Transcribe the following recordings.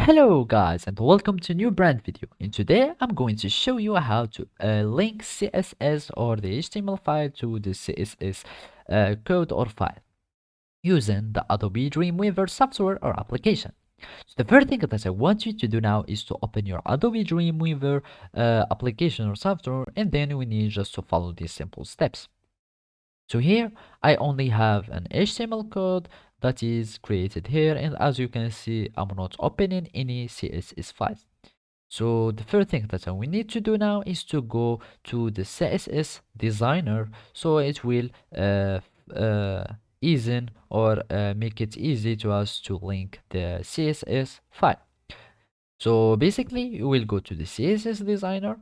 Hello guys and welcome to a new brand video. And today I'm going to show you how to link CSS or the HTML file to the CSS code or file using the Adobe Dreamweaver software or application. So the first thing that I want you to do now is to open your Adobe Dreamweaver application or software, and then we need just to follow these simple steps. So here I only have an HTML code that is created here, and as you can see I'm not opening any CSS files. So the first thing that we need to do now is to go to the CSS designer, so it will ease or make it easy to us to link the CSS file. So basically you will go to the CSS designer,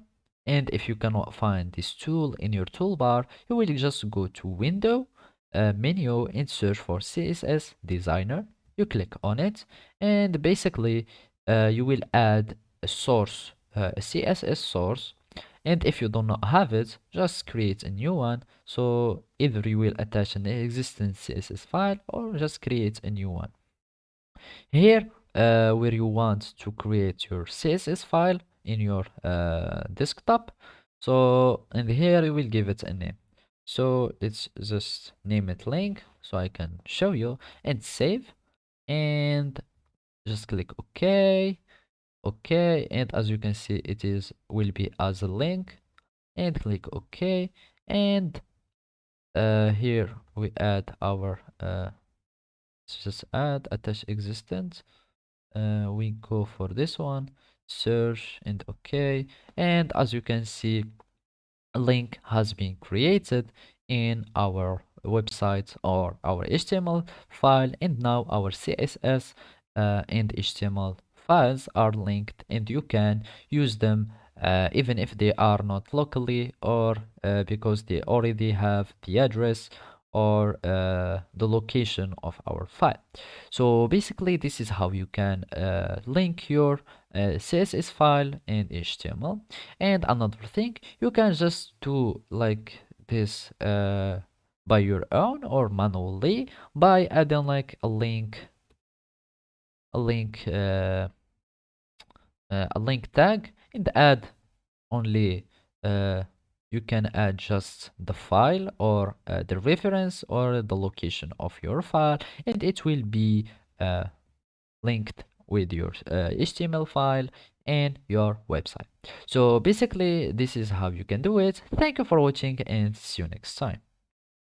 and if you cannot find this tool in your toolbar, you will just go to window, menu, and search for CSS designer. You click on it, and basically you will add a source, a CSS source. And if you do not have it, just create a new one. So either you will attach an existing CSS file or just create a new one. Here, where you want to create your CSS file in your desktop. So in here, you will give it a name. So let's just name it link so I can show you and save, and just click OK. OK, and as you can see, it is will be as a link, and click OK. And here we add our just add attach existent. We go for this one, search, and OK. And as you can see, a link has been created in our website or our HTML file, and now our CSS and HTML files are linked, and you can use them even if they are not locally, or because they already have the address or the location of our file. So basically this is how you can link your CSS file and HTML. And another thing, you can just do like this by your own or manually by adding like a link uh, a link tag, and add only you can add just the file or the reference or the location of your file, and it will be linked with your HTML file and your website. So basically this is how you can do it. Thank you for watching, and see you next time.